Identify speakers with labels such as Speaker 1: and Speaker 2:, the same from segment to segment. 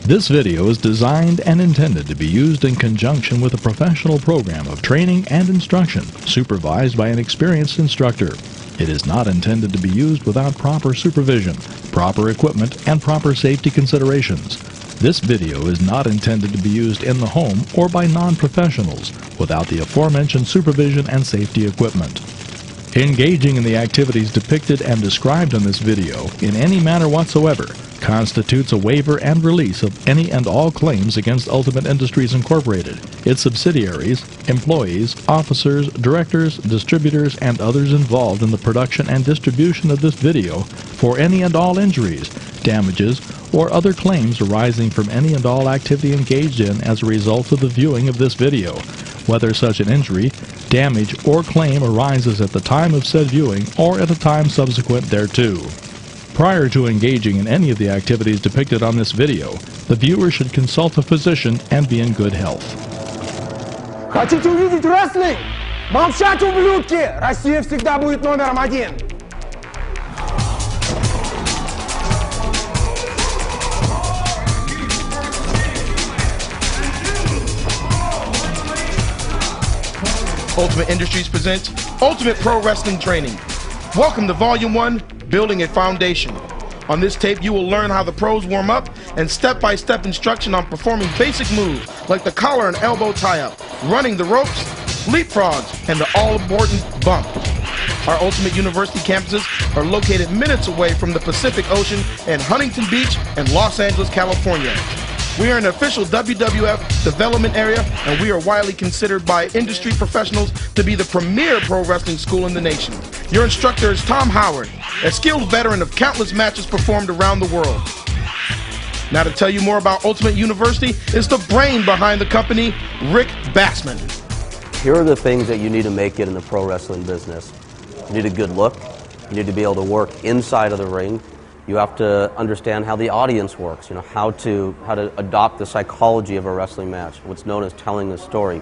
Speaker 1: This video is designed and intended to be used in conjunction with a professional program of training and instruction supervised by an experienced instructor. It is not intended to be used without proper supervision, proper equipment, and proper safety considerations. This video is not intended to be used in the home or by non-professionals without the aforementioned supervision and safety equipment. Engaging in the activities depicted and described in this video in any manner whatsoever constitutes a waiver and release of any and all claims against Ultimate Industries Incorporated, its subsidiaries, employees, officers, directors, distributors, and others involved in the production and distribution of this video for any and all injuries, damages, or other claims arising from any and all activity engaged in as a result of the viewing of this video, whether such an injury, damage, or claim arises at the time of said viewing or at a time subsequent thereto. Prior to engaging in any of the activities depicted on this video, the viewer should consult a physician and be in good health.
Speaker 2: Хотите увидеть рестлинг? Молчать, ублюдки! Россия всегда будет номером один!
Speaker 3: Ultimate Industries presents Ultimate Pro Wrestling Training. Welcome to Volume 1, Building a Foundation. On this tape, you will learn how the pros warm up and step-by-step instruction on performing basic moves like the collar and elbow tie-up, running the ropes, leapfrogs, and the all-important bump. Our Ultimate University campuses are located minutes away from the Pacific Ocean in Huntington Beach and Los Angeles, California. We are an official WWF development area, and we are widely considered by industry professionals to be the premier pro wrestling school in the nation. Your instructor is Tom Howard, a skilled veteran of countless matches performed around the world. Now to tell you more about Ultimate University is the brain behind the company, Rick Bassman.
Speaker 4: Here are the things that you need to make it in the pro wrestling business. You need a good look. You need to be able to work inside of the ring. You have to understand how the audience works, how to adopt the psychology of a wrestling match, what's known as telling a story.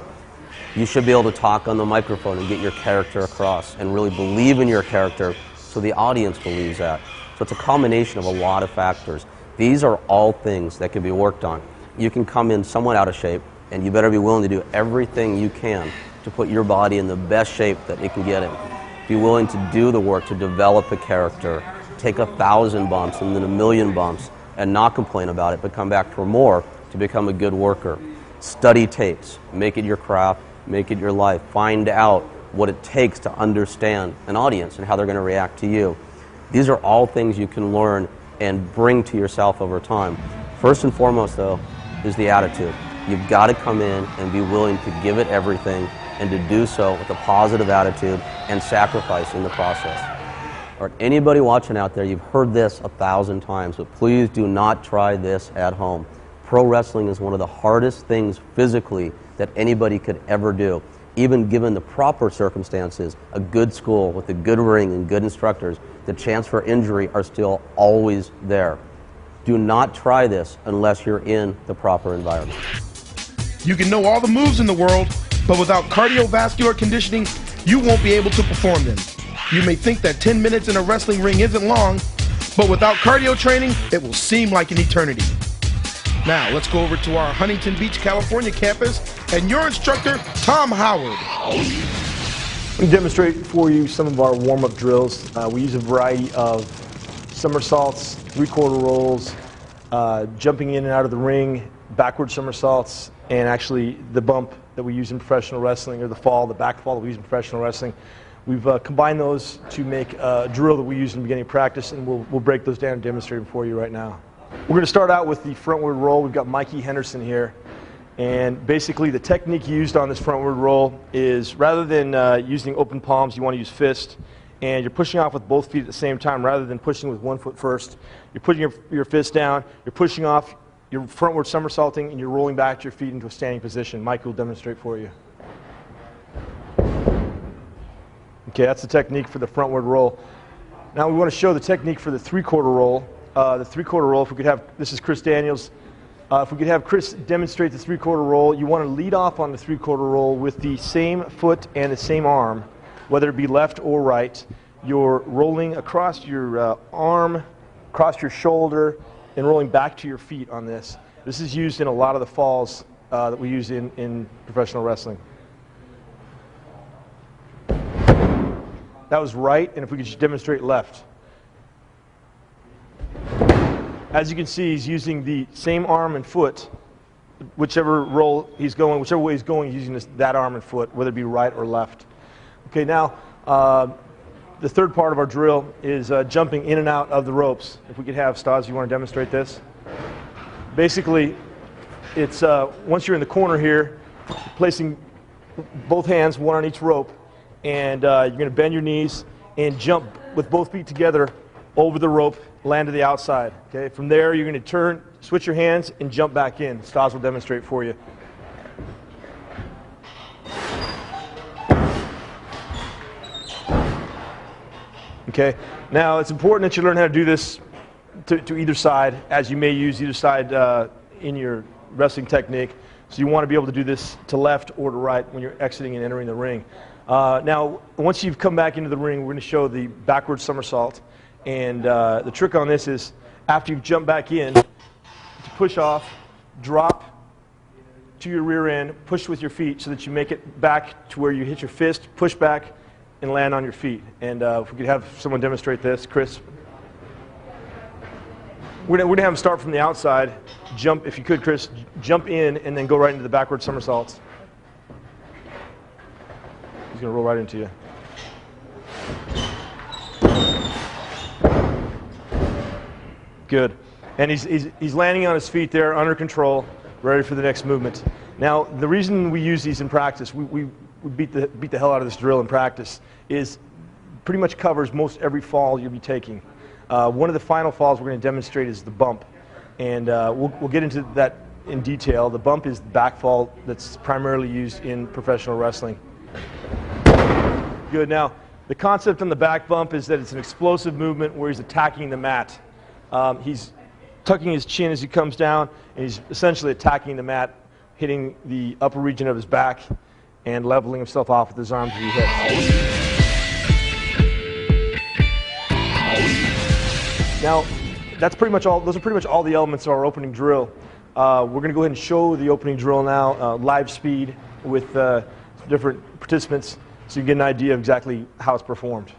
Speaker 4: You should be able to talk on the microphone and get your character across and really believe in your character so the audience believes that. So it's a combination of a lot of factors. These are all things that can be worked on. You can come in somewhat out of shape, and you better be willing to do everything you can to put your body in the best shape that it can get in. Be willing to do the work to develop a character, take 1,000 bumps and then 1,000,000 bumps and not complain about it, but come back for more to become a good worker. Study tapes, make it your craft, make it your life. Find out what it takes to understand an audience and how they're going to react to you. These are all things you can learn and bring to yourself over time. First and foremost, though, is the attitude. You've got to come in and be willing to give it everything and to do so with a positive attitude and sacrifice in the process. Or anybody watching out there, you've heard this 1,000 times, but please do not try this at home. Pro wrestling is one of the hardest things physically that anybody could ever do. Even given the proper circumstances, a good school with a good ring and good instructors, the chance for injury are still always there. Do not try this unless you're in the proper environment.
Speaker 3: You can know all the moves in the world, but without cardiovascular conditioning, you won't be able to perform them. You may think that 10 minutes in a wrestling ring isn't long, but without cardio training, it will seem like an eternity. Now, let's go over to our Huntington Beach, California campus and your instructor, Tom Howard.
Speaker 5: We demonstrate for you some of our warm-up drills. We use a variety of somersaults, three-quarter rolls, jumping in and out of the ring, backward somersaults, and actually the bump that we use in professional wrestling, or the fall, the back fall that we use in professional wrestling. We've combined those to make a drill that we use in the beginning of practice, and we'll break those down and demonstrate them for you right now. We're going to start out with the frontward roll. We've got Mikey Henderson here, and basically the technique used on this frontward roll is rather than using open palms, you want to use fist, and you're pushing off with both feet at the same time rather than pushing with one foot first. You're putting your fist down, you're pushing off, you're frontward somersaulting, and you're rolling back your feet into a standing position. Mike will demonstrate for you. Okay, that's the technique for the frontward roll. Now we want to show the technique for the three-quarter roll. The three-quarter roll, if we could have, this is Chris Daniels. If we could have Chris demonstrate the three-quarter roll, you want to lead off on the three-quarter roll with the same foot and the same arm, whether it be left or right. You're rolling across your arm, across your shoulder, and rolling back to your feet on this. This is used in a lot of the falls that we use in professional wrestling. That was right, and if we could just demonstrate left. As you can see, he's using the same arm and foot, whichever roll he's going, whichever way he's going, he's using that arm and foot, whether it be right or left. Okay, now the third part of our drill is jumping in and out of the ropes. If we could have Stas, you want to demonstrate this? Basically, it's once you're in the corner here, placing both hands, one on each rope, and you're going to bend your knees and jump with both feet together over the rope, land to the outside. Okay, from there you're going to turn, switch your hands, and jump back in. Stas will demonstrate for you. Okay, now it's important that you learn how to do this to either side, as you may use either side in your wrestling technique. So you want to be able to do this to left or to right when you're exiting and entering the ring. Now, once you've come back into the ring, we're going to show the backward somersault. And the trick on this is, after you've jumped back in, to push off, drop to your rear end, push with your feet so that you make it back to where you hit your fist, push back, and land on your feet. And if we could have someone demonstrate this, Chris. We're going to have him start from the outside. Jump, if you could, Chris, jump in and then go right into the backward somersaults. He's going to roll right into you. Good. And he's landing on his feet there, under control, ready for the next movement. Now, the reason we use these in practice, we beat the hell out of this drill in practice, is pretty much covers most every fall you'll be taking. One of the final falls we're going to demonstrate is the bump. And we'll get into that in detail. The bump is the back fall that's primarily used in professional wrestling. Good. Now, the concept on the back bump is that it's an explosive movement where he's attacking the mat. He's tucking his chin as he comes down, and he's essentially attacking the mat, hitting the upper region of his back, and leveling himself off with his arms as he hits. Now, that's pretty much all. Those are pretty much all the elements of our opening drill. We're going to go ahead and show the opening drill now, live speed with different participants, so you get an idea of exactly how it's performed.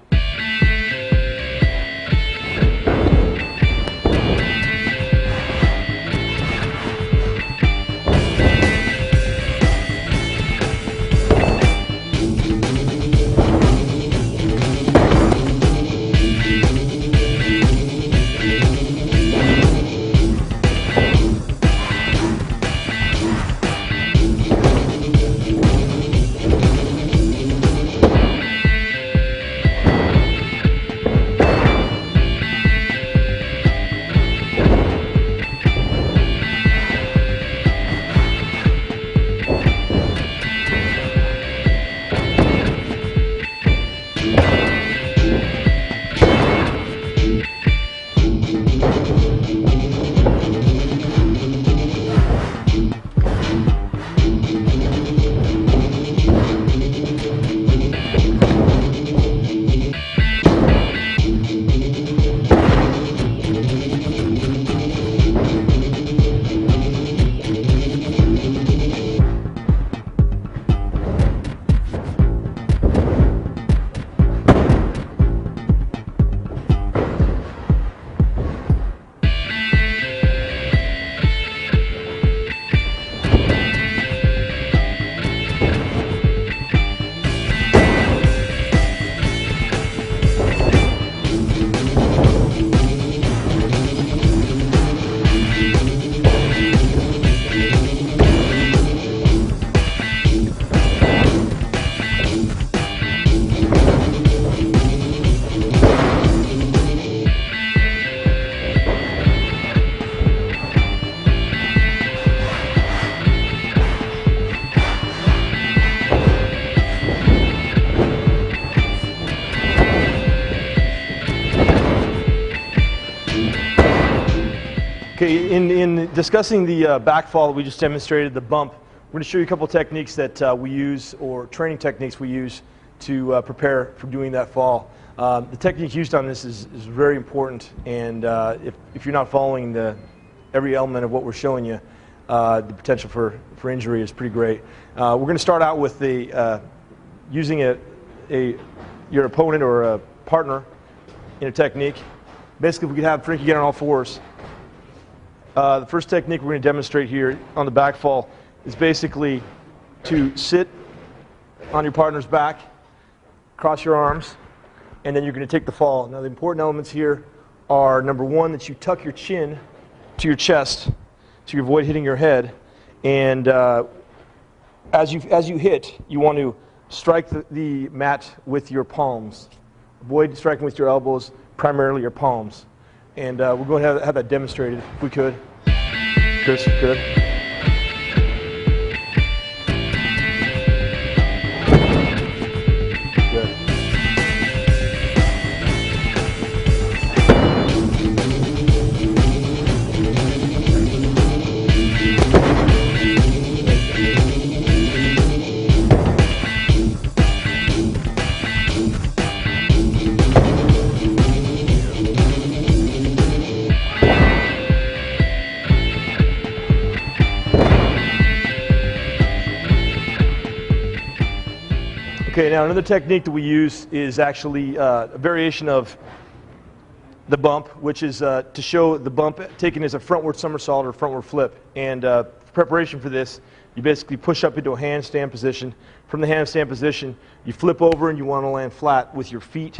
Speaker 5: Okay, in discussing the back fall that we just demonstrated, the bump, we're going to show you a couple techniques that we use, or training techniques we use to prepare for doing that fall. The technique used on this is very important, and if you're not following the every element of what we're showing you, the potential for injury is pretty great. We're going to start out with using your opponent or a partner in a technique. Basically, we could have Frankie get on all fours. The first technique we're going to demonstrate here on the back fall is basically to sit on your partner's back, cross your arms, and then you're going to take the fall. Now, the important elements here are, number one, that you tuck your chin to your chest so you avoid hitting your head. And as you hit, you want to strike the mat with your palms. Avoid striking with your elbows, primarily your palms. And we're going to have that demonstrated, if we could. Chris, good. Good. Okay, now another technique that we use is actually a variation of the bump, which is to show the bump taken as a frontward somersault or frontward flip. And preparation for this, you basically push up into a handstand position. From the handstand position, you flip over and you want to land flat with your feet,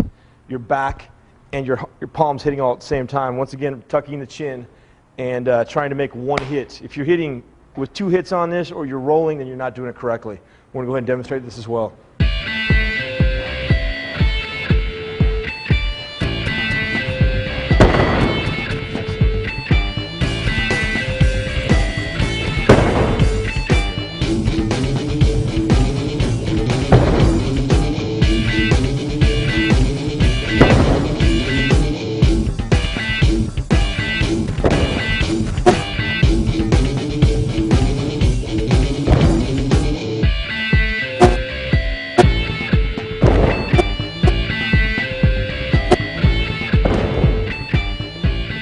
Speaker 5: your back, and your palms hitting all at the same time. Once again, tucking the chin and trying to make one hit. If you're hitting with two hits on this or you're rolling, then you're not doing it correctly. We're going to go ahead and demonstrate this as well.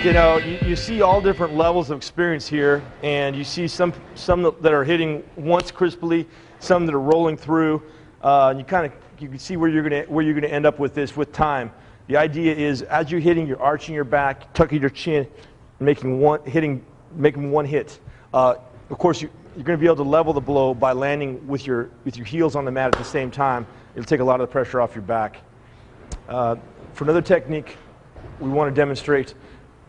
Speaker 5: You know, you see all different levels of experience here, and you see some that are hitting once crisply, some that are rolling through. You can see where you're gonna end up with this with time. The idea is, as you're hitting, you're arching your back, tucking your chin, making one hit. Of course, you're going to be able to level the blow by landing with your heels on the mat at the same time. It'll take a lot of the pressure off your back. For another technique, we want to demonstrate.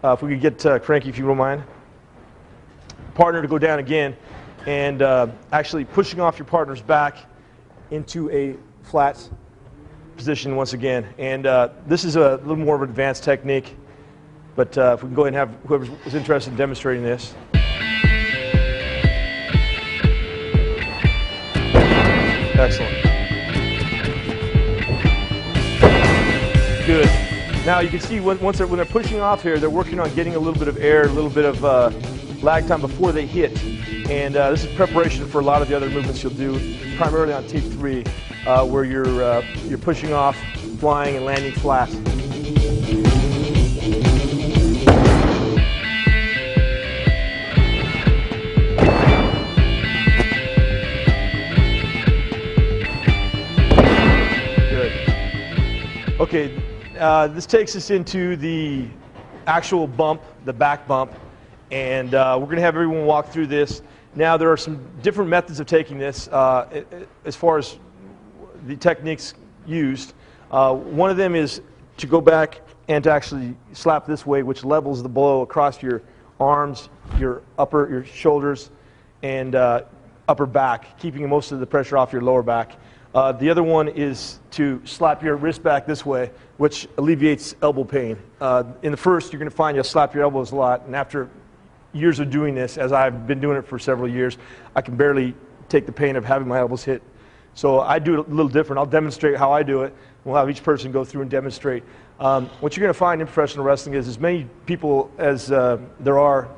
Speaker 5: If we could get Frankie, if you don't mind, partner to go down again, and actually pushing off your partner's back into a flat position once again. And this is a little more of an advanced technique, but if we can go ahead and have whoever was interested in demonstrating this. Excellent. Good. Now you can see when they're pushing off here, they're working on getting a little bit of air, a little bit of lag time before they hit. And this is preparation for a lot of the other movements you'll do, primarily on tape 3, where you're pushing off, flying, and landing flat. Good. Okay. This takes us into the actual bump, the back bump, and we're going to have everyone walk through this. Now, there are some different methods of taking this as far as the techniques used. One of them is to go back and to actually slap this way, which levels the blow across your arms, your shoulders, and upper back, keeping most of the pressure off your lower back. The other one is to slap your wrist back this way, which alleviates elbow pain. In the first, you're going to find you'll slap your elbows a lot, and after years of doing this, as I've been doing it for several years, I can barely take the pain of having my elbows hit. So I do it a little different. I'll demonstrate how I do it. We'll have each person go through and demonstrate. What you're going to find in professional wrestling is as many people as there are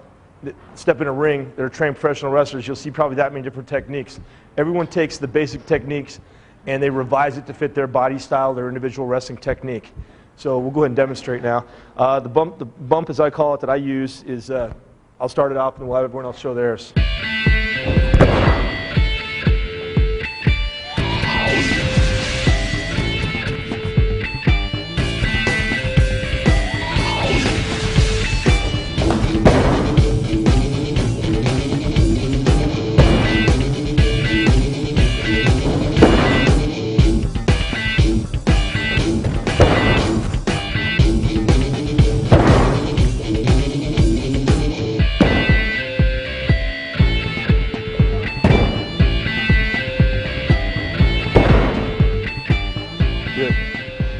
Speaker 5: that step in a ring that are trained professional wrestlers, you'll see probably that many different techniques. Everyone takes the basic techniques and they revise it to fit their body style, their individual wrestling technique. So we'll go ahead and demonstrate now. The bump, as I call it, that I use is I'll start it off and we'll have everyone else show theirs.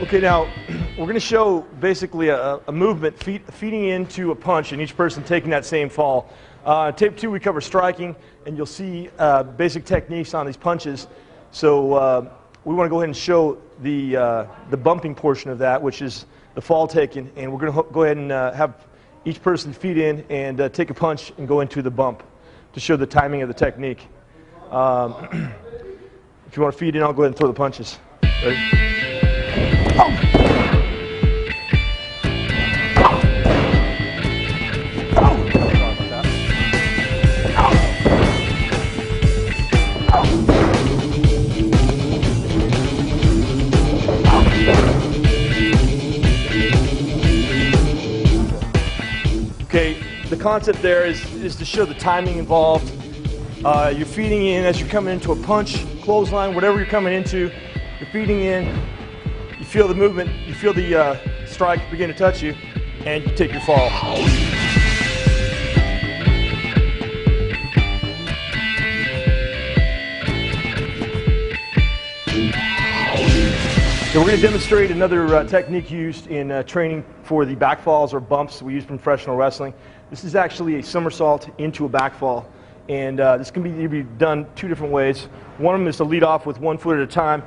Speaker 5: Okay, now we're going to show basically a movement feeding into a punch and each person taking that same fall. Tape 2 we cover striking, and you'll see basic techniques on these punches. So we want to go ahead and show the bumping portion of that, which is the fall taken, and we're going to go ahead and have each person feed in and take a punch and go into the bump to show the timing of the technique. If you want to feed in, I'll go ahead and throw the punches. Ready? Okay, the concept there is to show the timing involved. You're feeding in as you're coming into a punch, clothesline, whatever you're coming into, you're feeding in, you feel the movement, you feel the strike begin to touch you, and you take your fall. So we're going to demonstrate another technique used in training for the back falls or bumps we use from professional wrestling. This is actually a somersault into a back fall, and this can be done two different ways. One of them is to lead off with 1 foot at a time,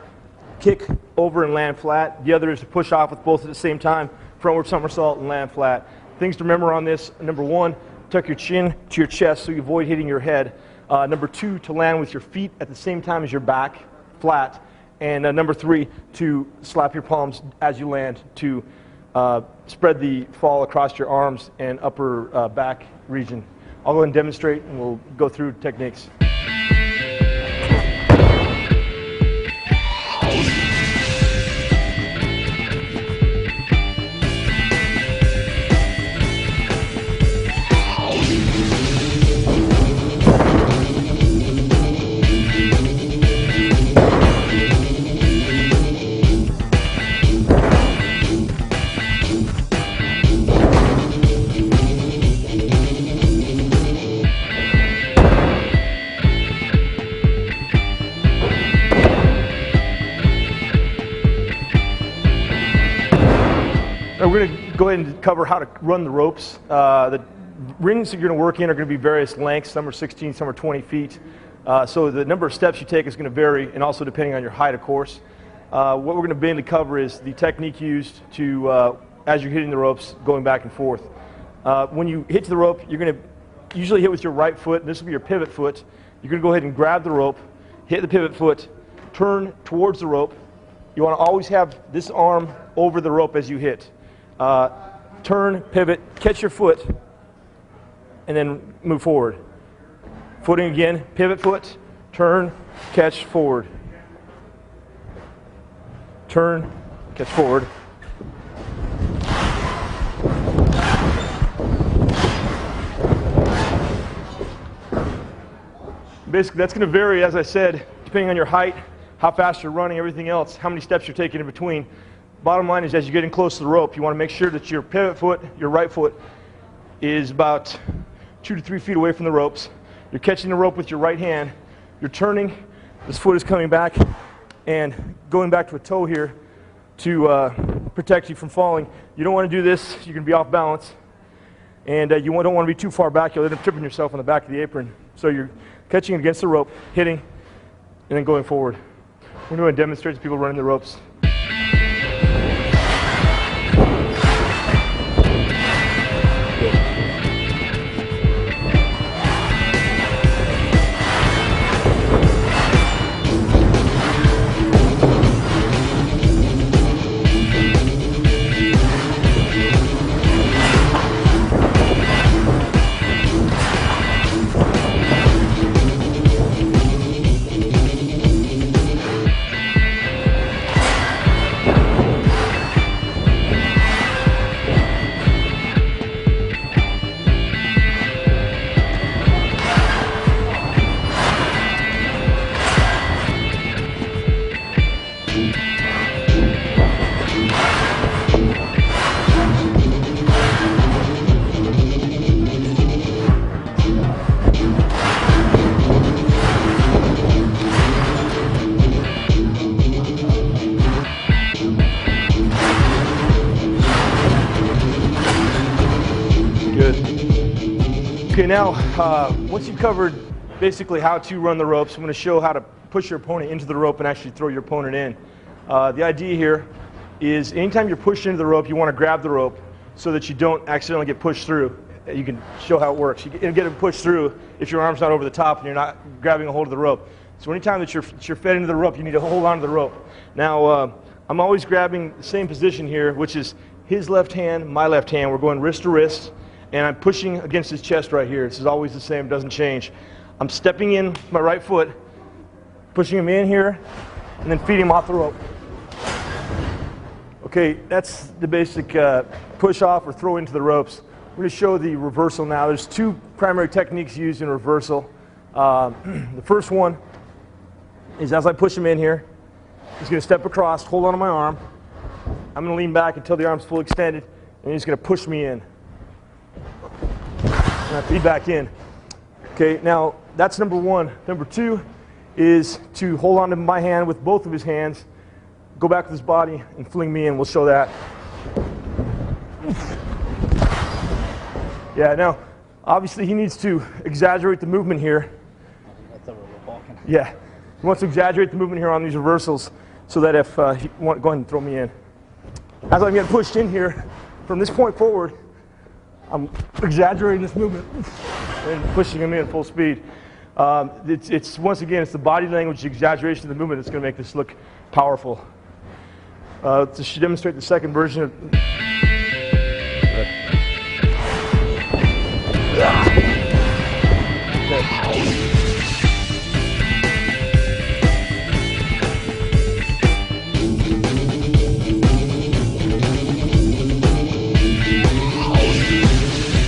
Speaker 5: kick over and land flat. The other is to push off with both at the same time, frontward somersault and land flat. Things to remember on this: number 1, tuck your chin to your chest so you avoid hitting your head. Number 2, to land with your feet at the same time as your back, flat. And number 3, to slap your palms as you land to spread the fall across your arms and upper back region. I'll go ahead and demonstrate, and we'll go through techniques. We're going to go ahead and cover how to run the ropes. The rings that you're going to work in are going to be various lengths. Some are 16, some are 20 feet. So the number of steps you take is going to vary, and also depending on your height, of course. What we're going to mainly cover is the technique used to, as you're hitting the ropes, going back and forth. When you hit the rope, you're going to usually hit with your right foot, and this will be your pivot foot. You're going to go ahead and grab the rope, hit the pivot foot, turn towards the rope. You want to always have this arm over the rope as you hit. Turn, pivot, catch your foot, and then move forward. Footing again, pivot foot, turn, catch, forward. Turn, catch, forward. Basically, that's going to vary, as I said, depending on your height, how fast you're running, everything else, how many steps you're taking in between. Bottom line is, as you're getting close to the rope, you want to make sure that your pivot foot, your right foot, is about 2 to 3 feet away from the ropes. You're catching the rope with your right hand. You're turning. This foot is coming back and going back to a toe here to protect you from falling. You don't want to do this. You're going to be off balance. And you don't want to be too far back. You'll end up tripping yourself on the back of the apron. So you're catching against the rope, hitting, and then going forward. We're going to demonstrate to people running the ropes. Good. Okay, now, once you've covered basically how to run the ropes, I'm going to show how to push your opponent into the rope and actually throw your opponent in. The idea here is anytime you're pushing into the rope, you want to grab the rope so that you don't accidentally get pushed through. You can show how it works. You get it pushed through if your arm's not over the top and you're not grabbing a hold of the rope. So anytime that you're fed into the rope, you need to hold on to the rope. Now, I'm always grabbing the same position here, which is his left hand, my left hand. We're going wrist to wrist, and I'm pushing against his chest right here. This is always the same, doesn't change. I'm stepping in with my right foot, pushing him in here, and then feeding him off the rope. Okay, that's the basic push off or throw into the ropes. We're going to show the reversal now. There's two primary techniques used in reversal. The first one is as I push him in here, he's going to step across, hold on to my arm. I'm going to lean back until the arm's fully extended, and he's going to push me in. And I feed back in. Okay, now that's number one. Number two is to hold on to my hand with both of his hands, go back with his body, and fling me in. We'll show that. Yeah, now, obviously he needs to exaggerate the movement here. Yeah, he wants to exaggerate the movement here on these reversals so that if he want, go ahead and throw me in. As I'm getting pushed in here, from this point forward, I'm exaggerating this movement and pushing him in full speed. It's once again, it's the body language, the exaggeration of the movement that's going to make this look powerful. To demonstrate the second version of.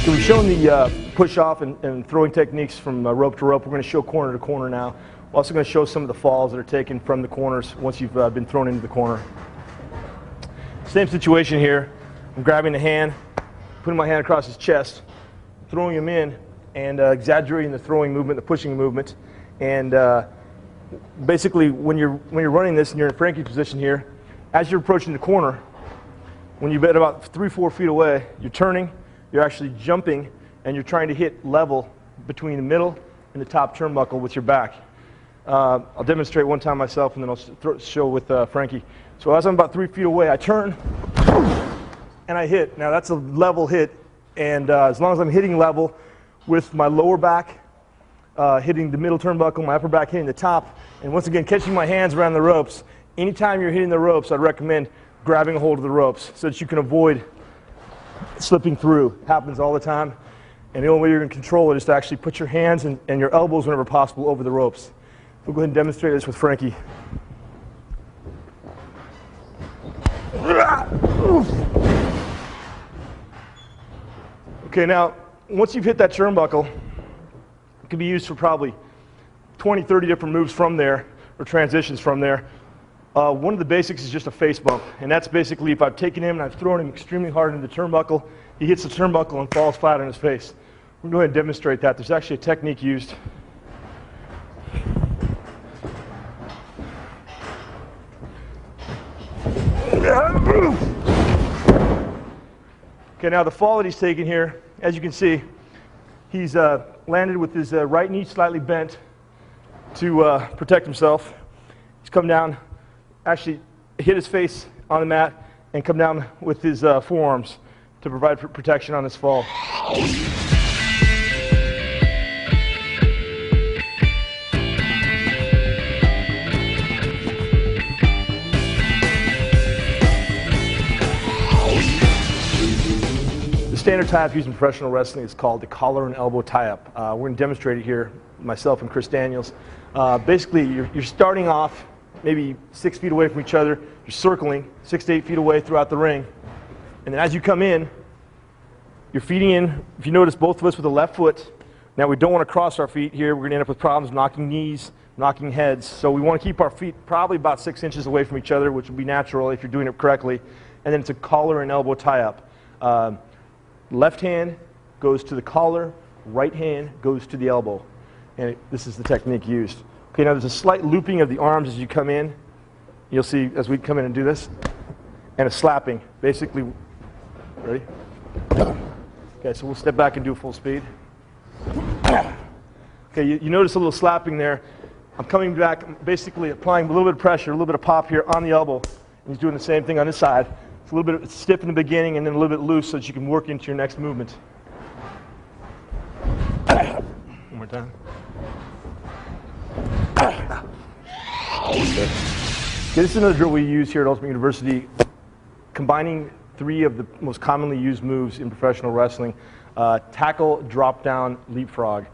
Speaker 5: So we've shown the push-off and throwing techniques from rope to rope. We're going to show corner to corner now. We're also going to show some of the falls that are taken from the corners once you've been thrown into the corner. Same situation here. I'm grabbing the hand, putting my hand across his chest, throwing him in, and exaggerating the throwing movement, the pushing movement. And basically, when you're running this and you're in Frankie's position here, as you're approaching the corner, when you've been about 3-4 feet away, you're turning, you're actually jumping, and you're trying to hit level between the middle and the top turnbuckle with your back. I'll demonstrate one time myself, and then I'll show with Frankie. So as I'm about 3 feet away, I turn, and I hit. Now that's a level hit, and as long as I'm hitting level with my lower back hitting the middle turnbuckle, my upper back hitting the top, and once again catching my hands around the ropes. Anytime you're hitting the ropes, I'd recommend grabbing a hold of the ropes so that you can avoid slipping through. It happens all the time, and the only way you're going to control it is to actually put your hands and your elbows whenever possible over the ropes. We'll go ahead and demonstrate this with Frankie. Okay, now, once you've hit that turnbuckle, it can be used for probably 20, 30 different moves from there, or transitions from there. One of the basics is just a face bump, and that's basically if I've taken him and I've thrown him extremely hard into the turnbuckle, he hits the turnbuckle and falls flat on his face. We're going to go ahead and demonstrate that. There's actually a technique used. Okay, now the fall that he's taking here, as you can see, he's landed with his right knee slightly bent to protect himself. He's come down, actually hit his face on the mat, and come down with his forearms to provide protection on this fall. The standard tie-up used in professional wrestling is called the collar and elbow tie-up. We're going to demonstrate it here, myself and Chris Daniels. Basically, you're starting off maybe 6 feet away from each other. You're circling 6 to 8 feet away throughout the ring. And then as you come in, you're feeding in, if you notice, both of us with the left foot. Now, we don't want to cross our feet here. We're going to end up with problems knocking knees, knocking heads. So we want to keep our feet probably about 6 inches away from each other, which would be natural if you're doing it correctly. And then it's a collar and elbow tie-up. Left hand goes to the collar, right hand goes to the elbow. And this is the technique used. Okay, now there's a slight looping of the arms as you come in. You'll see as we come in and do this. And a slapping, basically. Ready? Okay, so we'll step back and do full speed. Okay, you notice a little slapping there. I'm coming back, basically applying a little bit of pressure, a little bit of pop here on the elbow. And he's doing the same thing on this side. It's a little bit stiff in the beginning and then a little bit loose so that you can work into your next movement. One more time. Okay, this is another drill we use here at Ultimate University, combining 3 of the most commonly used moves in professional wrestling. Tackle, drop down, leapfrog.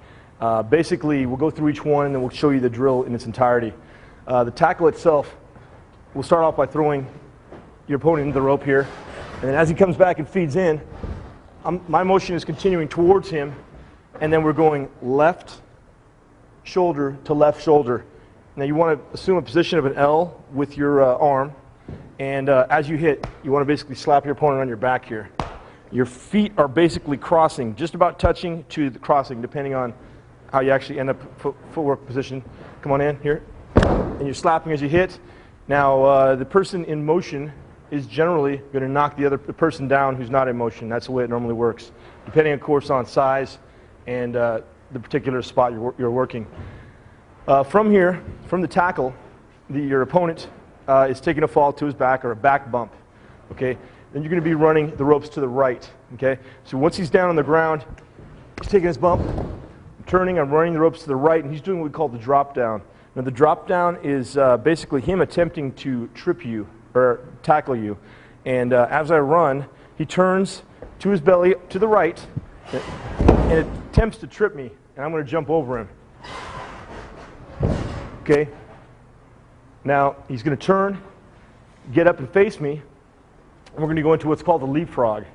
Speaker 5: Basically, we'll go through each one and then we'll show you the drill in its entirety. The tackle itself, we'll start off by throwing your opponent into the rope here. And then as he comes back and feeds in, my motion is continuing towards him. And then we're going left shoulder to left shoulder. Now you want to assume a position of an L with your arm. And as you hit, you want to basically slap your opponent on your back here. Your feet are basically crossing, just about touching to the crossing, depending on how you actually end up footwork position. Come on in here. And you're slapping as you hit. Now, the person in motion is generally going to knock the person down who's not in motion. That's the way it normally works, depending, of course, on size and the particular spot you're working. From here, from the tackle, your opponent is taking a fall to his back or a back bump. Okay? Then you're going to be running the ropes to the right. Okay? So once he's down on the ground, he's taking his bump, I'm turning, I'm running the ropes to the right, and he's doing what we call the drop down. Now the drop down is basically him attempting to trip you or tackle you. And as I run, he turns to his belly to the right and attempts to trip me, and I'm going to jump over him. Okay? Now he's going to turn, get up and face me, and we're going to go into what's called the leapfrog.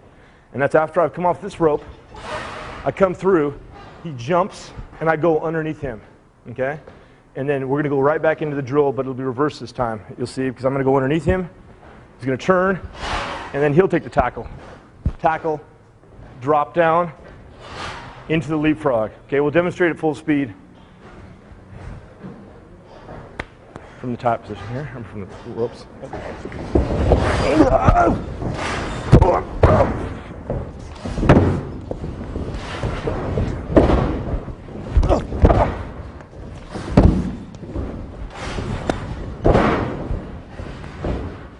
Speaker 5: And that's after I've come off this rope, I come through, he jumps, and I go underneath him. Okay? And then we're going to go right back into the drill, but it'll be reversed this time. You'll see, because I'm going to go underneath him, he's going to turn, and then he'll take the tackle. Tackle, drop down, into the leapfrog. Okay, we'll demonstrate at full speed. From the top position here, I'm from the ropes.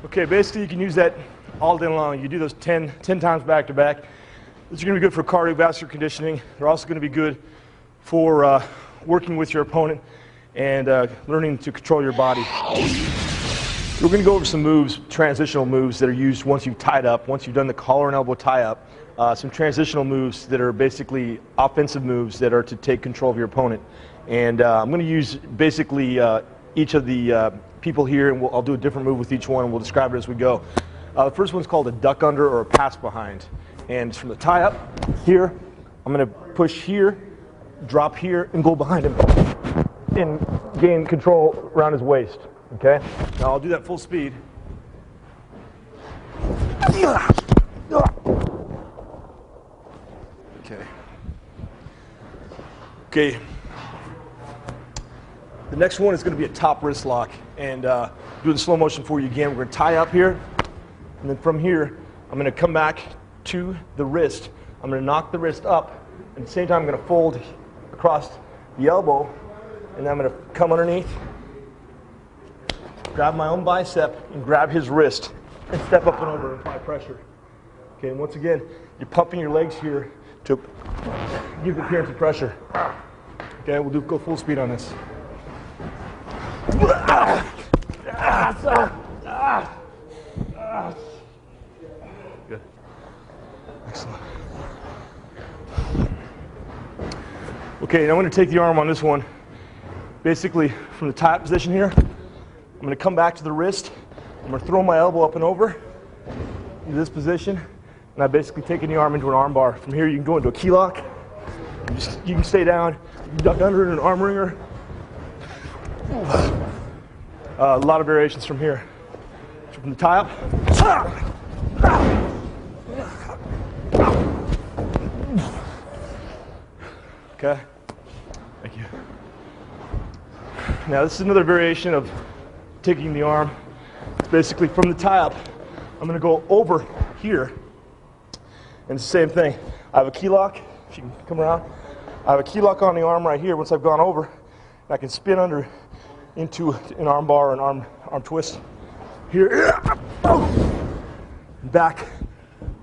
Speaker 5: Okay, basically you can use that all day long. You do those 10 times back to back. These are going to be good for cardiovascular conditioning. They're also going to be good for working with your opponent and learning to control your body. We're going to go over some moves, transitional moves that are used once you've tied up, once you've done the collar and elbow tie-up. Some transitional moves that are basically offensive moves that are to take control of your opponent. And I'm going to use basically each of the people here, and I'll do a different move with each one, and we'll describe it as we go. The first one's called a duck under or a pass behind. And it's from the tie-up here. I'm going to push here, drop here, and go behind him and gain control around his waist. Okay? Now I'll do that full speed. Okay. Okay. The next one is going to be a top wrist lock. And do the slow motion for you again. We're going to tie up here. And then from here, I'm going to come back to the wrist. I'm going to knock the wrist up. At the same time, I'm going to fold across the elbow. And then I'm going to come underneath, grab my own bicep, and grab his wrist. And step up and over and apply pressure. Okay, and once again, you're pumping your legs here to give the appearance of pressure. Okay, we'll go full speed on this. Good. Excellent. Okay, now I'm going to take the arm on this one. Basically, from the tie-up position here, I'm going to come back to the wrist. I'm going to throw my elbow up and over into this position, and I'm basically taking the arm into an arm bar. From here, you can go into a key lock. You can stay down. You can duck under in an arm wringer. A lot of variations from here. So from the tie-up. Okay. Thank you. Now this is another variation of taking the arm. It's basically from the tie-up. I'm going to go over here, and it's the same thing. I have a key lock, if you can come around. I have a key lock on the arm right here once I've gone over. And I can spin under into an arm bar or an arm twist. Here, back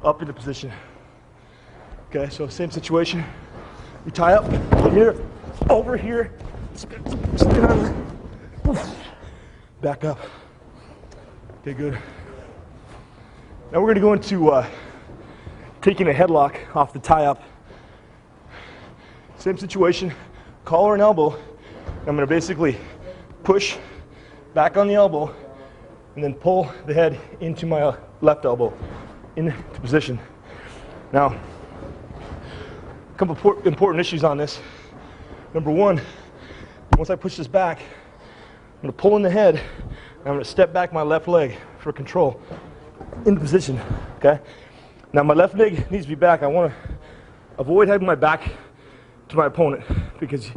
Speaker 5: up into position. Okay, so same situation. You tie up here, over here, spin under, back up. Okay, good. Now we're going to go into taking a headlock off the tie up. Same situation, collar and elbow. I'm going to basically push back on the elbow and then pull the head into my left elbow into position. Now, a couple important issues on this. Number one, once I push this back, I'm going to pull in the head and I'm going to step back my left leg for control in position, okay? Now my left leg needs to be back. I want to avoid having my back to my opponent because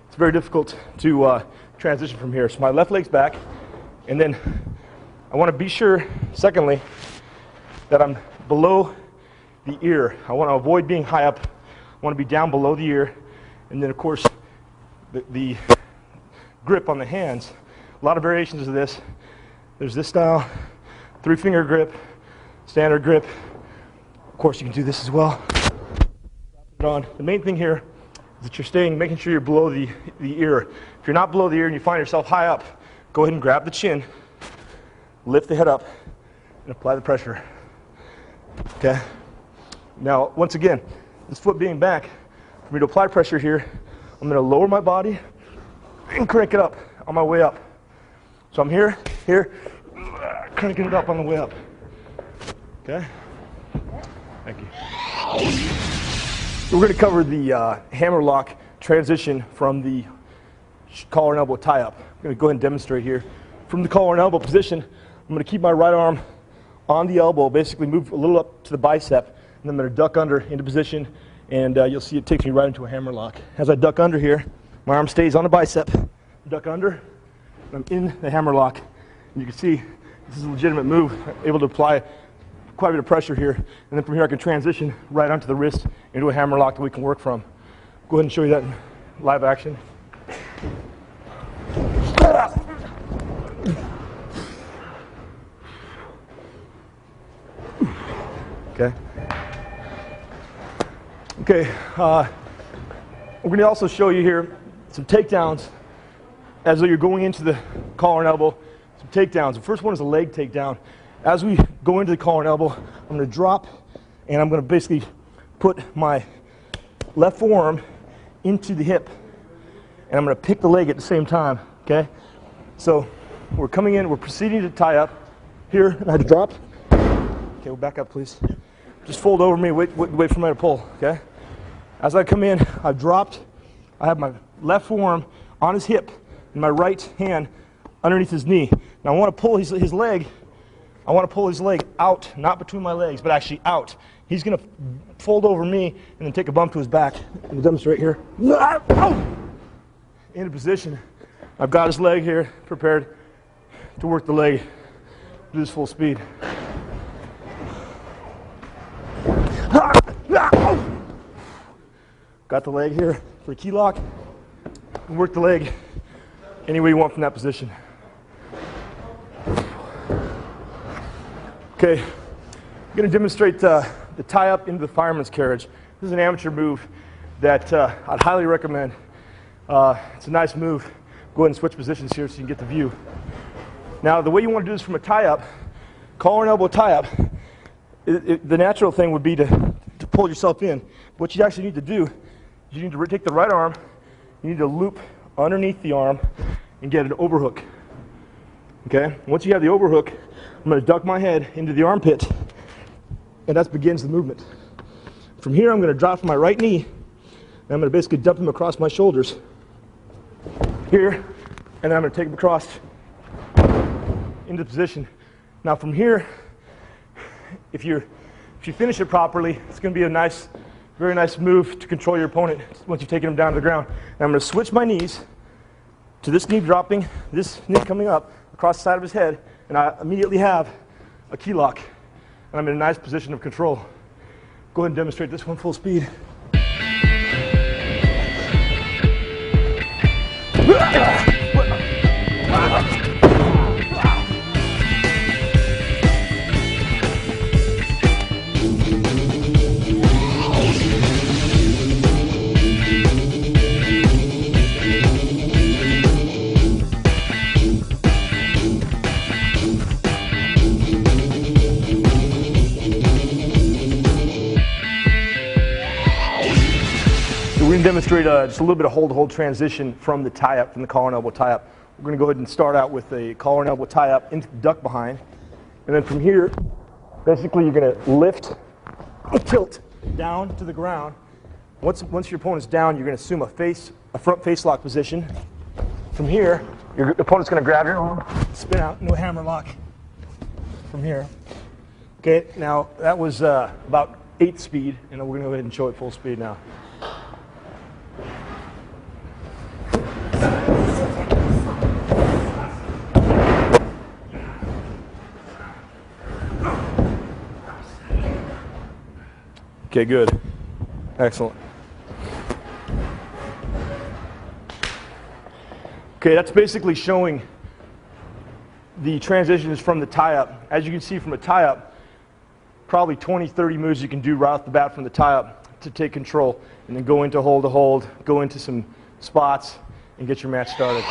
Speaker 5: it's very difficult to transition from here. So my left leg's back, and then I want to be sure, secondly, that I'm below the ear. I want to avoid being high up. I want to be down below the ear, and then of course the grip on the hands. A lot of variations of this. There's this style, 3-finger grip, standard grip. Of course, you can do this as well. The main thing here is that you're making sure you're below the ear. If you're not below the ear and you find yourself high up, go ahead and grab the chin, lift the head up, and apply the pressure. Okay? Now, once again, this foot being back, for me to apply pressure here, I'm going to lower my body and crank it up on my way up. So I'm here, cranking it up on the way up. Okay? Thank you. We're going to cover the hammer lock transition from the collar and elbow tie up. I'm going to go ahead and demonstrate here. From the collar and elbow position, I'm going to keep my right arm on the elbow, basically move a little up to the bicep, and then I'm going to duck under into position, and you'll see it takes me right into a hammer lock. As I duck under here, my arm stays on the bicep, duck under, and I'm in the hammer lock. And you can see this is a legitimate move, able to apply quite a bit of pressure here, and then from here I can transition right onto the wrist into a hammer lock that we can work from. Go ahead and show you that in live action. Okay. Okay. We're going to also show you here some takedowns as though you're going into the collar and elbow. Some takedowns. The first one is a leg takedown. As we go into the collar and elbow, I'm going to drop, and I'm going to basically put my left forearm into the hip, and I'm going to pick the leg at the same time, okay? So we're coming in, we're proceeding to tie up here, and I drop. Okay, we'll back up, please. Just fold over me, wait for me to pull, okay? As I come in, I've dropped. I have my left forearm on his hip, and my right hand underneath his knee. Now I want to pull his leg. I want to pull his leg out, not between my legs, but actually out. He's going to fold over me and then take a bump to his back. We'll demonstrate here. Into position. I've got his leg here, prepared to work the leg. Do this full speed. Got the leg here for a key lock. And work the leg any way you want from that position. Okay, I'm going to demonstrate the tie up into the fireman's carriage. This is an amateur move that I'd highly recommend. It's a nice move. Go ahead and switch positions here so you can get the view. Now, the way you want to do this from a tie up, collar and elbow tie up, the natural thing would be to pull yourself in. What you actually need to do is you need to take the right arm, you need to loop underneath the arm and get an overhook. Okay? Once you have the overhook, I'm going to duck my head into the armpit, and that begins the movement. From here, I'm going to drop from my right knee, and I'm going to basically dump him across my shoulders here, and then I'm going to take him across into position. Now from here, if you finish it properly, it's going to be a nice, very nice move to control your opponent once you've taken him down to the ground. And I'm going to switch my knees to this knee dropping, this knee coming up across the side of his head, and I immediately have a key lock, and I'm in a nice position of control. Go ahead and demonstrate this one full speed. We're going to demonstrate just a little bit of hold-to-hold transition from the tie-up, from the collar and elbow tie-up. We're going to go ahead and start out with a collar and elbow tie-up into the duck behind. And then from here, basically you're going to lift, tilt down to the ground. Once your opponent's down, you're going to assume a front face lock position. From here, your opponent's going to grab your arm, spin out into a hammer lock from here. Okay, now that was about 8 speed, and we're going to go ahead and show it full speed now. Okay, good. Excellent. Okay, that's basically showing the transitions from the tie-up. As you can see from a tie-up, probably 20, 30 moves you can do right off the bat from the tie-up to take control, and then go into hold-to-hold, go into some spots, and get your match started.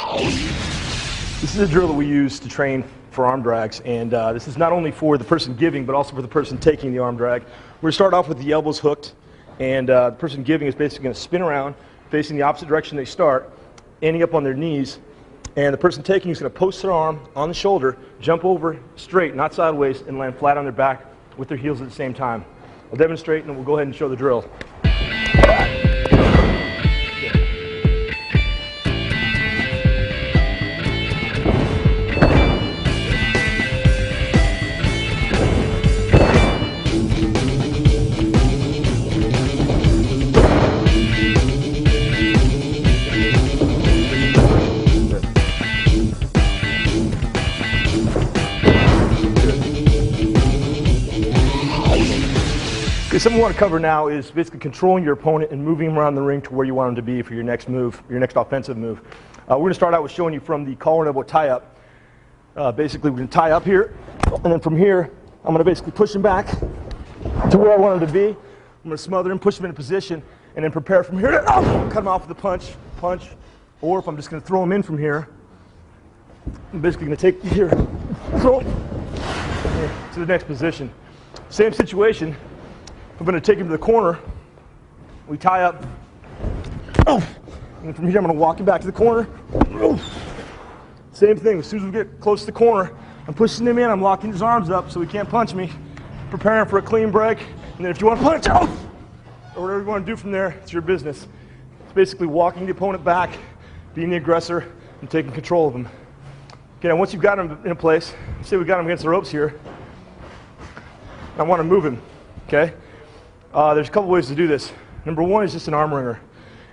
Speaker 5: This is a drill that we use to train for arm drags, and this is not only for the person giving, but also for the person taking the arm drag. We're going to start off with the elbows hooked, and the person giving is basically going to spin around, facing the opposite direction they start, ending up on their knees, and the person taking is going to post their arm on the shoulder, jump over straight, not sideways, and land flat on their back with their heels at the same time. I'll demonstrate, and we'll go ahead and show the drill. Something we want to cover now is basically controlling your opponent and moving him around the ring to where you want him to be for your next move, your next offensive move. We're going to start out with showing you from the collar and elbow tie-up. Basically, we're going to tie up here, and then from here, I'm going to basically push him back to where I want him to be. I'm going to smother him, push him into position, and then prepare from here to cut him off with a punch, or if I'm just going to throw him in from here, I'm basically going to take here, throw him to the next position. Same situation. I'm going to take him to the corner. We tie up. And from here, I'm going to walk him back to the corner. Same thing. As soon as we get close to the corner, I'm pushing him in. I'm locking his arms up so he can't punch me. Preparing for a clean break. And then if you want to punch, or whatever you want to do from there, it's your business. It's basically walking the opponent back, being the aggressor, and taking control of him. Okay, now once you've got him in a place, say we got him against the ropes here, I want to move him. Okay. There's a couple ways to do this. Number one is just an arm wringer.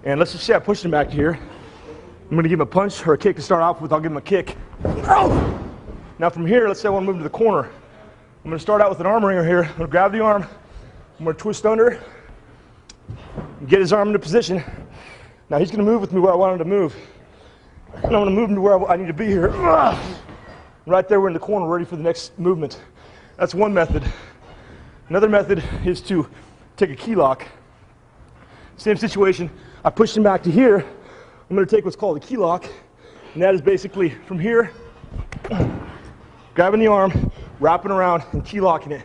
Speaker 5: And let's just say I pushed him back here. I'm going to give him a punch or a kick to start off with. I'll give him a kick. Now from here, let's say I want to move to the corner. I'm going to start out with an arm wringer here. I'm going to grab the arm. I'm going to twist under. Get his arm into position. Now he's going to move with me where I want him to move. And I'm going to move him to where I need to be here. Right there, we're in the corner, ready for the next movement. That's one method. Another method is to take a key lock. Same situation. I push him back to here. I'm going to take what's called a key lock, and that is basically from here, grabbing the arm, wrapping around, and key locking it.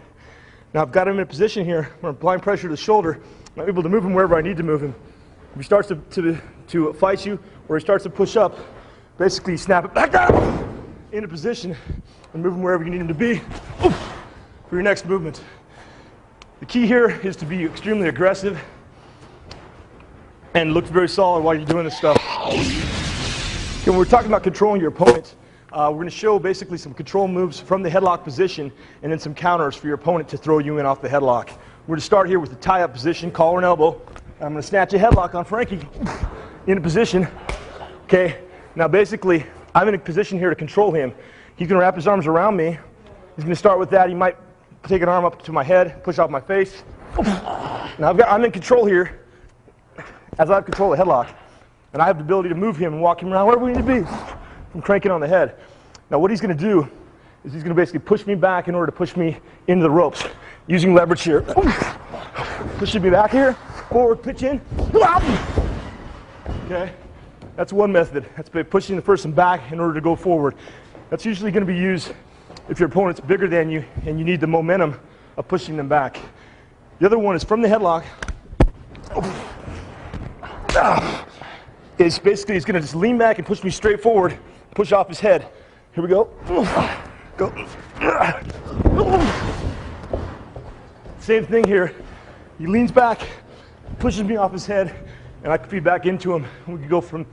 Speaker 5: Now I've got him in a position here where I'm applying pressure to the shoulder. I'm able to move him wherever I need to move him. If he starts to fight you, or he starts to push up, basically snap it back down into position and move him wherever you need him to be for your next movement. The key here is to be extremely aggressive and look very solid while you're doing this stuff. Okay, when we're talking about controlling your opponent, we're going to show basically some control moves from the headlock position and then some counters for your opponent to throw you in off the headlock. We're going to start here with the tie-up position, collar and elbow. I'm going to snatch a headlock on Frankie in a position. Okay, now basically I'm in a position here to control him. He's going to wrap his arms around me. He's going to start with that. He might take an arm up to my head, push off my face. Now I'm in control here, as I have control of the headlock, and I have the ability to move him and walk him around wherever we need to be from cranking on the head. Now what he's going to do is he's going to basically push me back in order to push me into the ropes, using leverage here. Pushing me back here, forward, pitch in. Okay, that's one method. That's by pushing the person back in order to go forward. That's usually going to be used if your opponent's bigger than you and you need the momentum of pushing them back. The other one is from the headlock. Is basically he's going to just lean back and push me straight forward, push off his head. Here we go. Go. Same thing here. He leans back, pushes me off his head, and I can feed back into him. We can go from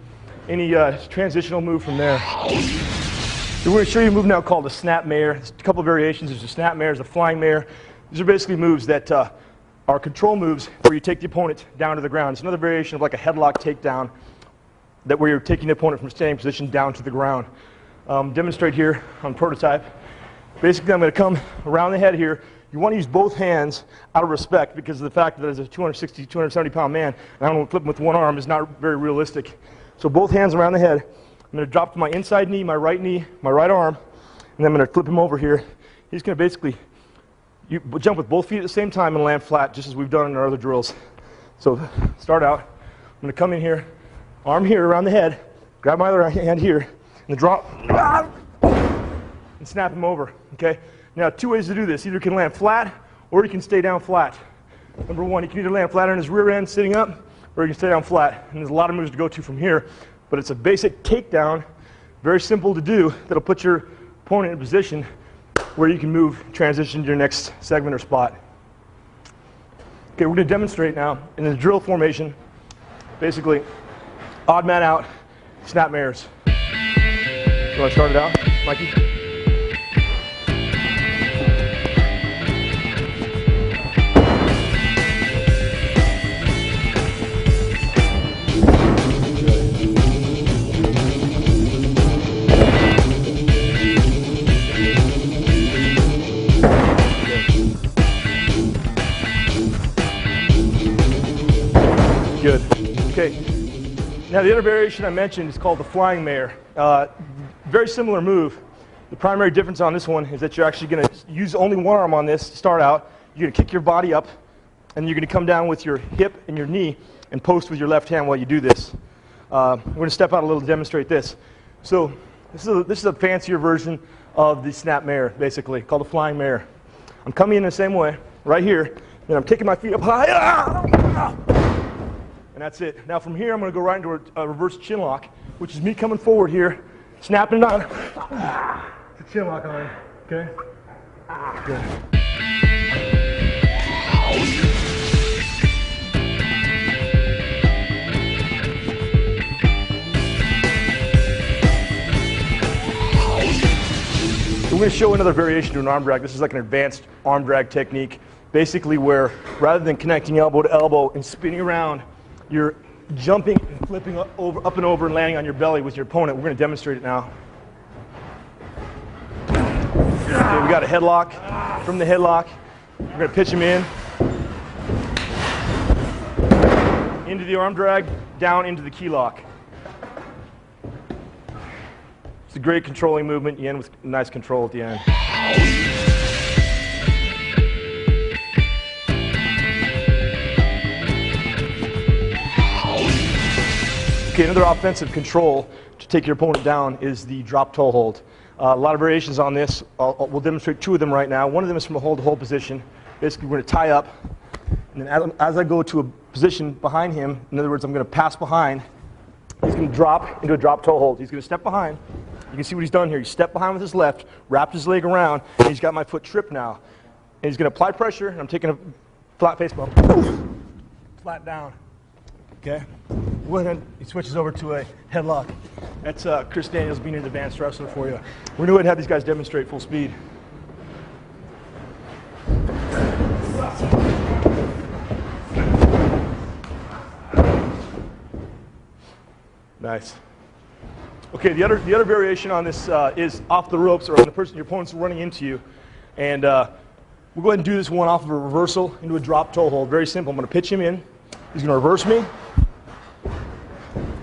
Speaker 5: any transitional move from there. So we're going to show you a move now called a snap mare. There's a couple of variations. There's a snap mare, there's a flying mare. These are basically moves that are control moves where you take the opponent down to the ground. It's another variation of like a headlock takedown, that where you're taking the opponent from standing position down to the ground. Demonstrate here on prototype. Basically, I'm going to come around the head here. You want to use both hands out of respect because of the fact that as a 260, 270 pound man, and I don't flip him with one arm is not very realistic. So both hands around the head. I'm going to drop to my inside knee, my right arm, and then I'm going to flip him over here. He's going to basically jump with both feet at the same time and land flat, just as we've done in our other drills. So start out. I'm going to come in here, arm here around the head, grab my other hand here, and then drop, and snap him over. Okay. Now, two ways to do this. Either you can land flat, or you can stay down flat. Number one, you can either land flat on his rear end sitting up, or you can stay down flat. And there's a lot of moves to go to from here, but it's a basic takedown, very simple to do, that'll put your opponent in a position where you can move, transition to your next segment or spot. Okay, we're going to demonstrate now in the drill formation, basically, odd man out, snap mares. You want to start it out, Mikey? Good. Okay. Now the other variation I mentioned is called the flying mare. Very similar move. The primary difference on this one is that you're actually going to use only one arm on this to start out. You're going to kick your body up, and you're going to come down with your hip and your knee and post with your left hand while you do this. We're going to step out a little to demonstrate this. So this is a fancier version of the snap mare, basically, called the flying mare. I'm coming in the same way, right here, and I'm kicking my feet up high. And that's it. Now from here, I'm going to go right into a reverse chin lock, which is me coming forward here, snapping it on. It's a chin lock on, okay? Good. We're going to show another variation to an arm drag. This is like an advanced arm drag technique, basically where rather than connecting elbow to elbow and spinning around, you're jumping and flipping up and over and landing on your belly with your opponent. We're going to demonstrate it now. Okay, we got a headlock. From the headlock, we're going to pitch him in. Into the arm drag, down into the key lock. It's a great controlling movement. You end with nice control at the end. Okay, another offensive control to take your opponent down is the drop toe hold. A lot of variations on this. We'll demonstrate two of them right now. One of them is from a hold-to-hold position. Basically, we're going to tie up, and then as I go to a position behind him, in other words, I'm going to pass behind, he's going to drop into a drop toe hold. He's going to step behind. You can see what he's done here. He stepped behind with his left, wrapped his leg around, and he's got my foot tripped now. And he's going to apply pressure, and I'm taking a flat face bump. Flat down. Okay? He switches over to a headlock. That's Chris Daniels being an advanced wrestler for you. We're going to go ahead and have these guys demonstrate full speed. Nice. Okay, the other variation on this is off the ropes, or when your opponent's running into you, and We'll go ahead and do this one off of a reversal into a drop toe hold. Very simple. I'm going to pitch him in. He's going to reverse me.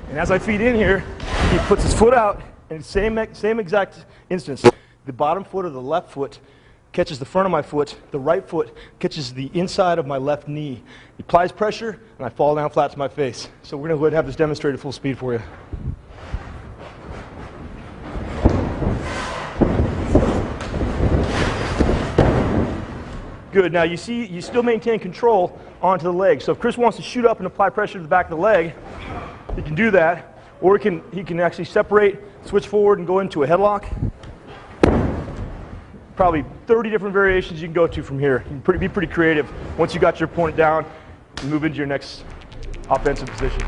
Speaker 5: And as I feed in here, he puts his foot out, and same exact instance. The bottom foot of the left foot catches the front of my foot. The right foot catches the inside of my left knee. He applies pressure, and I fall down flat to my face. So we're going to go ahead and have this demonstrated full speed for you. Good. Now you see, you still maintain control onto the leg. So if Chris wants to shoot up and apply pressure to the back of the leg, he can do that. Or he can actually separate, switch forward, and go into a headlock. Probably 30 different variations you can go to from here. You can be pretty creative once you got your opponent down and move into your next offensive position.